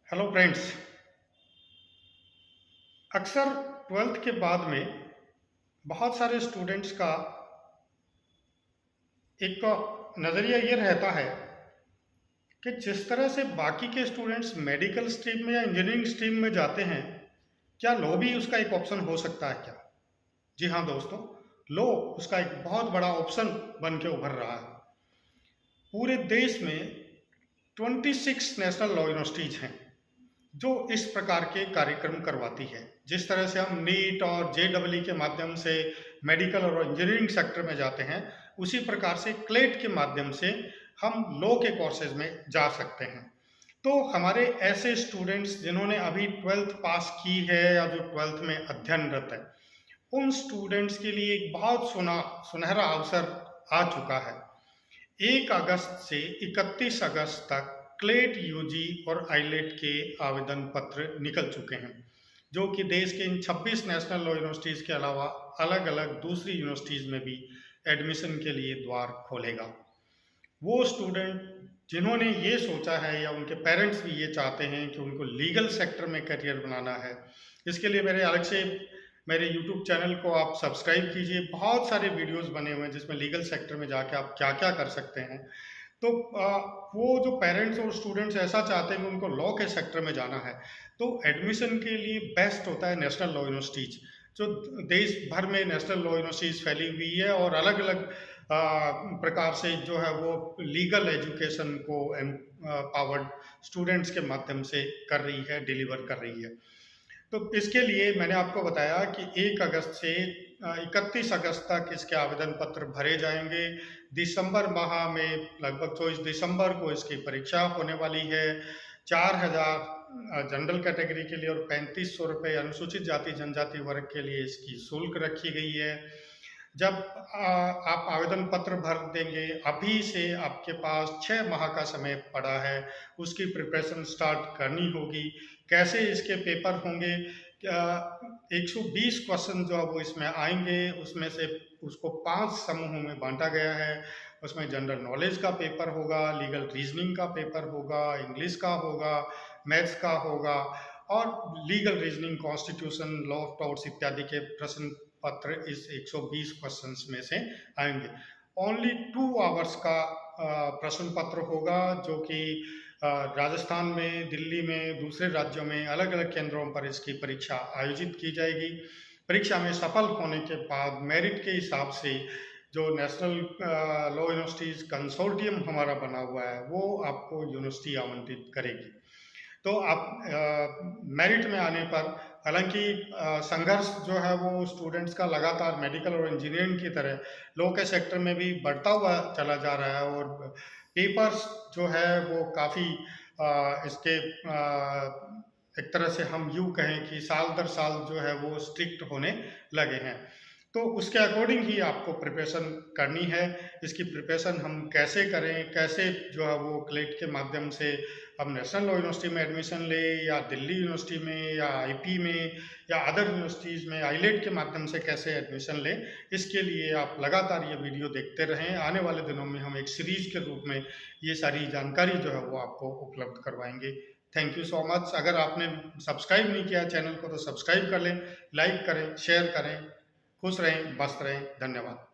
Hello friends. अक्सर twelfth के बाद में बहुत सारे स्टूडेंट्स का एक नज़रिया ये रहता है कि जिस तरह से बाकी के स्टूडेंट्स मेडिकल स्ट्रीम में या इंजीनियरिंग स्ट्रीम में जाते हैं, क्या लॉ भी उसका एक ऑप्शन हो सकता है क्या? जी हाँ दोस्तों, लॉ उसका एक बहुत बड़ा ऑप्शन बन के उभर रहा है। पूरे देश में 26 नेशनल लॉ यूनिवर्सिटीज हैं जो इस प्रकार के कार्यक्रम करवाती है। जिस तरह से हम नीट और जेडब्ल्यू के माध्यम से मेडिकल और इंजीनियरिंग सेक्टर में जाते हैं, उसी प्रकार से क्लेट के माध्यम से हम लॉ के कोर्सेज में जा सकते हैं। तो हमारे ऐसे स्टूडेंट्स जिन्होंने अभी ट्वेल्थ पास की है या जो ट्वेल्थ में अध्ययनरत है, उन स्टूडेंट्स के लिए एक बहुत सुनहरा अवसर आ चुका है। 1 अगस्त से 31 अगस्त तक क्लेट यूजी और आईलेट के आवेदन पत्र निकल चुके हैं, जो कि देश के इन 26 नेशनल लॉ यूनिवर्सिटीज़ के अलावा अलग अलग दूसरी यूनिवर्सिटीज़ में भी एडमिशन के लिए द्वार खोलेगा। वो स्टूडेंट जिन्होंने ये सोचा है या उनके पेरेंट्स भी ये चाहते हैं कि उनको लीगल सेक्टर में करियर बनाना है, इसके लिए मेरे अलग से मेरे यूट्यूब चैनल को आप सब्सक्राइब कीजिए। बहुत सारे वीडियोस बने हुए हैं जिसमें लीगल सेक्टर में जाके आप क्या क्या कर सकते हैं। तो वो जो पेरेंट्स और स्टूडेंट्स ऐसा चाहते हैं कि उनको लॉ के सेक्टर में जाना है, तो एडमिशन के लिए बेस्ट होता है नेशनल लॉ यूनिवर्सिटीज। जो देश भर में नेशनल लॉ यूनिवर्सिटीज फैली हुई है और अलग अलग प्रकार से जो है वो लीगल एजुकेशन को पावर्ड स्टूडेंट्स के माध्यम से कर रही है, डिलीवर कर रही है। तो इसके लिए मैंने आपको बताया कि 1 अगस्त से 31 अगस्त तक इसके आवेदन पत्र भरे जाएंगे। दिसंबर माह में लगभग 24 दिसंबर को इसकी परीक्षा होने वाली है। 4,000 जनरल कैटेगरी के लिए और 3500 रुपये अनुसूचित जाति जनजाति वर्ग के लिए इसकी शुल्क रखी गई है। जब आप आवेदन पत्र भर देंगे, अभी से आपके पास 6 माह का समय पड़ा है, उसकी प्रिपरेशन स्टार्ट करनी होगी। कैसे इसके पेपर होंगे? 120 क्वेश्चन जो वो इसमें आएंगे, उसमें से उसको 5 समूहों में बांटा गया है। उसमें जनरल नॉलेज का पेपर होगा, लीगल रीजनिंग का पेपर होगा, इंग्लिश का होगा, मैथ्स का होगा और legal reasoning, constitution, law of torts इत्यादि के प्रश्न पत्र इस 120 क्वेश्चंस में से आएंगे। ओनली 2 आवर्स का प्रश्न पत्र होगा, जो कि राजस्थान में, दिल्ली में, दूसरे राज्यों में अलग अलग केंद्रों पर इसकी परीक्षा आयोजित की जाएगी। परीक्षा में सफल होने के बाद मेरिट के हिसाब से जो नेशनल लॉ यूनिवर्सिटीज कंसोर्टियम हमारा बना हुआ है, वो आपको यूनिवर्सिटी आवंटित करेगी। तो आप मेरिट में आने पर, हालांकि संघर्ष जो है वो स्टूडेंट्स का लगातार मेडिकल और इंजीनियरिंग की तरह लॉ के सेक्टर में भी बढ़ता हुआ चला जा रहा है और पेपर्स जो है वो काफ़ी इसके एक तरह से हम यूँ कहें कि साल दर साल जो है वो स्ट्रिक्ट होने लगे हैं। तो उसके अकॉर्डिंग ही आपको प्रिपरेशन करनी है। इसकी प्रिपरेशन हम कैसे करें, कैसे जो है वो क्लेट के माध्यम से हम नेशनल लॉ यूनिवर्सिटी में एडमिशन ले, या दिल्ली यूनिवर्सिटी में, या आईपी में, या अदर यूनिवर्सिटीज़ में आईलेट के माध्यम से कैसे एडमिशन लें, इसके लिए आप लगातार ये वीडियो देखते रहें। आने वाले दिनों में हम एक सीरीज के रूप में ये सारी जानकारी जो है वो आपको उपलब्ध करवाएंगे। Thank you so much. अगर आपने सब्सक्राइब नहीं किया चैनल को तो सब्सक्राइब कर लें, लाइक करें, शेयर करें। खुश रहें, मस्त रहें। धन्यवाद।